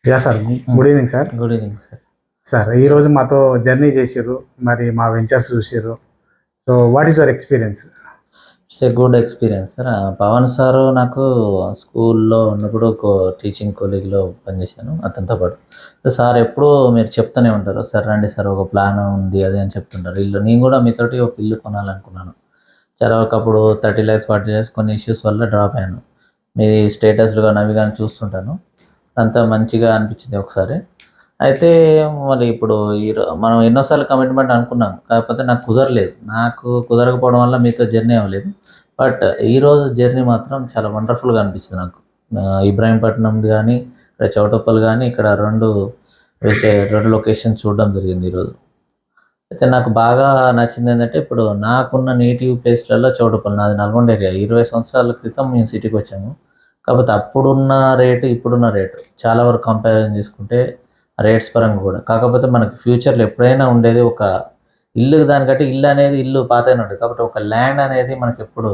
Yeah sir, good evening sir. Good evening sir. Sir, ఈరోజు మాతో journey చేసారు, మరి మా వెంచర్స్ చూసారు. So what is your experience? It's a good experience sir. Pawan sir నాకు స్కూల్లో ఉన్నప్పుడు ఒక టీచింగ్ కొలీగ్లో పనిచేశాను అతనితో పాటు. సార్ ఎప్పుడూ మీరు చెప్తూనే ఉంటారు, సార్ రండి సార్ ఒక ప్లాన్ ఉంది అది అని చెప్తుంటారు. ఇల్లు నేను కూడా మీతోటి ఒక ఇల్లు కొనాలనుకున్నాను. చాలా ఒకప్పుడు 30 lakhs 40 lakhs కొన్ని ఇష్యూస్ వల్ల డ్రాప్ అయ్యాను. మీ స్టేటస్లు కానీ అవి కానీ చూస్తుంటాను. అంతా మంచిగా అనిపించింది ఒకసారి. అయితే మరి ఇప్పుడు మనం ఎన్నోసార్లు కమిట్మెంట్ అనుకున్నాం, కాకపోతే నాకు కుదరలేదు. నాకు కుదరకపోవడం వల్ల మీతో జర్నీ అవ్వలేదు. బట్ ఈరోజు జర్నీ మాత్రం చాలా వండర్ఫుల్గా అనిపిస్తుంది నాకు. ఇబ్రాహీంపట్నంది కానీ, ఇక్కడ చౌటుప్పల్ కానీ, ఇక్కడ రెండు లొకేషన్స్ చూడడం జరిగింది ఈరోజు. అయితే నాకు బాగా నచ్చింది ఏంటంటే, ఇప్పుడు నాకున్న నేటివ్ ప్లేస్లలో చౌటుప్పల్, నాది నల్గొండ ఏరియా. 20 సంవత్సరాల క్రితం మేము సిటీకి వచ్చాము. కాకపోతే అప్పుడున్న రేటు ఇప్పుడున్న రేటు చాలా వరకు కంపారిజన్ చేసుకుంటే రేట్స్ పరంగా కూడా. కాకపోతే మనకి ఫ్యూచర్లో ఎప్పుడైనా ఉండేది ఒక ఇల్లు, దానికంటే ఇల్లు అనేది ఇల్లు పాతైన ఉంటుంది. కాబట్టి ఒక ల్యాండ్ అనేది మనకి ఎప్పుడు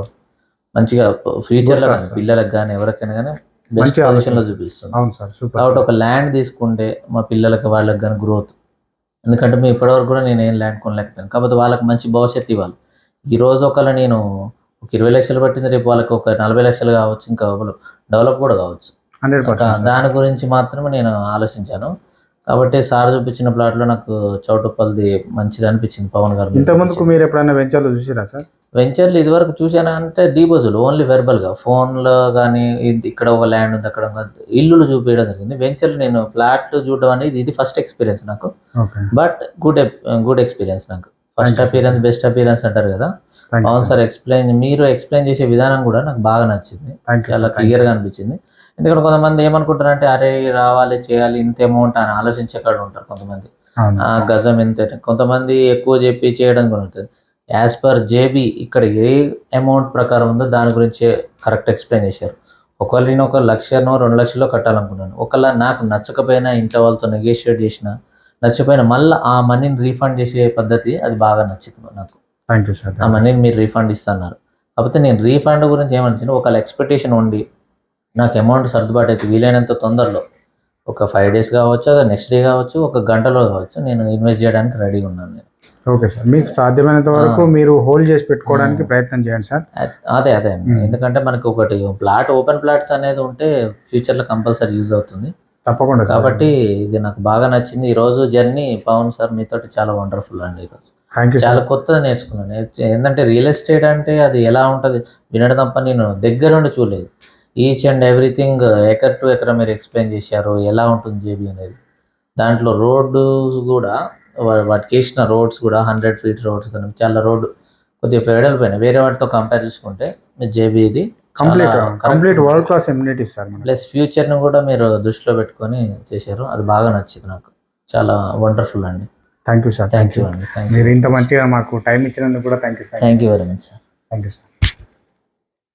మంచిగా ఫ్యూచర్లో కానీ పిల్లలకు కానీ ఎవరికైనా కానీ బెస్ట్ పొజిషన్లో చూపిస్తుంది. కాబట్టి ఒక ల్యాండ్ తీసుకుంటే మా పిల్లలకి వాళ్ళకి కానీ గ్రోత్. ఎందుకంటే మేము ఇప్పటివరకు కూడా నేను ఏం ల్యాండ్ కొనలేకపోయాను. కాకపోతే వాళ్ళకి మంచి భవిష్యత్తు ఇవ్వాలి. ఈరోజు ఒకవేళ నేను ఒక 20 లక్షలు పట్టింది, రేపు వాళ్ళకి ఒక 40 లక్షలు కావచ్చు, ఇంకా డెవలప్ కూడా కావచ్చు. దాని గురించి మాత్రమే నేను ఆలోచించాను. కాబట్టి సార్ చూపించిన ప్లాట్లో నాకు చౌటుప్పల్ది మంచిది అనిపించింది. పవన్ గారు ఇంతకుముందుకు మీరు ఎప్పుడైనా వెంచర్లు చూసారా సార్? వెంచర్లు ఇదివరకు చూసానా అంటే డీపోజులు ఓన్లీ వెర్బల్గా ఫోన్లో కానీ, ఇక్కడ ఒక ల్యాండ్ ఉంది అక్కడ ఇల్లులు చూపించడం జరిగింది. వెంచర్లు నేను ఫ్లాట్లు చూడడం అనేది ఇది ఫస్ట్ ఎక్స్పీరియన్స్ నాకు. బట్ గుడ్ ఎక్స్పీరియన్స్ నాకు. ఫస్ట్ అపీరెన్స్ బెస్ట్ అపీరెన్స్ అంటారు కదా. పవన్ సార్ మీరు ఎక్స్ప్లెయిన్ చేసే విధానం కూడా నాకు బాగా నచ్చింది. చాలా క్లియర్గా అనిపించింది. ఎందుకంటే కొంతమంది ఏమనుకుంటారంటే, అరే రావాలి చేయాలి ఇంత అమౌంట్ అని ఆలోచించేకాడు ఉంటారు కొంతమంది. గజం ఎంత, కొంతమంది ఎక్కువ చెప్పి చేయడం కూడా ఉంటుంది. యాజ్ పర్ జేబీ ఇక్కడ ఏ అమౌంట్ ప్రకారం ఉందో దాని గురించి కరెక్ట్ ఎక్స్ప్లెయిన్ చేశారు. ఒకవేళ నేను 1 లక్షనో 2 లక్షలో కట్టాలనుకున్నాను, ఒకవేళ నాకు నచ్చకపోయినా ఇంట్లో వాళ్ళతో నెగోషియేట్ చేసిన, నచ్చకపోయినా మళ్ళీ ఆ మనీని రీఫండ్ చేసే పద్ధతి అది బాగా నచ్చింది నాకు. Thank you sir. ఆ మనీని మీరు రీఫండ్ ఇస్తున్నారు. కాకపోతే నేను రీఫండ్ గురించి ఏమంటున్నా, ఒకవేళ ఎక్స్పెక్టేషన్ ఉండి నాకు అమౌంట్ సర్దుబాటు అయితే వీలైనంత తొందరలో ఒక 5 days కావచ్చు, అది నెక్స్ట్ డే కావచ్చు, ఒక గంటలో కావచ్చు, నేను ఇన్వెస్ట్ చేయడానికి రెడీగా ఉన్నాను నేను. ఓకే సార్, మీకు సాధ్యమైనంత వరకు మీరు హోల్డ్ చేసి పెట్టుకోవడానికి ప్రయత్నం చేయండి సార్. అదే ఎందుకంటే మనకి ఒకటి ప్లాట్, ఓపెన్ ప్లాట్స్ అనేది ఉంటే ఫ్యూచర్లో కంపల్సరీ యూజ్ అవుతుంది తప్పకుండా. కాబట్టి ఇది నాకు బాగా నచ్చింది. ఈరోజు జర్నీ పవన్ సార్ మీతోటి చాలా వండర్ఫుల్ అండి. ఈరోజు చాలా కొత్తగా నేర్చుకున్నాను. ఏంటంటే రియల్ ఎస్టేట్ అంటే అది ఎలా ఉంటుంది వినడం తప్ప నేను దగ్గర నుండి చూడలేదు. Each and everything acre to acre మీరు ఎక్స్ప్లెయిన్ చేశారు, ఎలా ఉంటుంది జేబీ అనేది. దాంట్లో రోడ్స్ కూడా వాటికి వేసిన రోడ్స్ కూడా 100 feet రోడ్స్ కానీ చాలా రోడ్డు కొద్దిగా వెడల్పోయినాయి. వేరే వాటితో కంపేర్ చేసుకుంటే మీ జేబీ ఇది complete world class amenities sir. Plus ఫ్యూచర్ని కూడా మీరు దృష్టిలో పెట్టుకొని చేశారు, అది బాగా నచ్చింది నాకు. చాలా వండర్ఫుల్ అండి. Thank you sir. Thank you అండి. మీరు ఇంత మంచిగా మాకు టైం ఇచ్చినందుకు కూడా thank you sir. Thank you very much sir. Thank you sir.